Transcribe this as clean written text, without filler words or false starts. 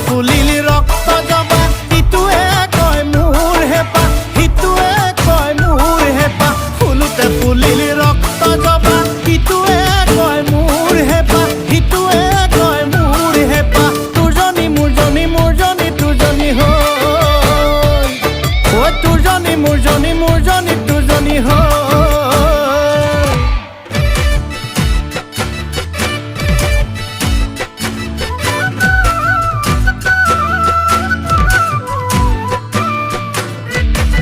ফুলিলি ৰক্ত জবা ইটোৱে কয় মোৰ হেঁপাহ সিটোৱে কয় মোৰ হেঁপাহ ফুলোতে ফুলিলি ৰক্ত জবা ইটোৱে কয় মোৰ হেঁপাহ সিটোৱে কয় মোৰ হেঁপাহ তোৰজনী মোৰজনী মোৰজনী তোৰজনী হৈ তোৰজনী মোৰজনী মোৰজনী তোৰজনী হৈ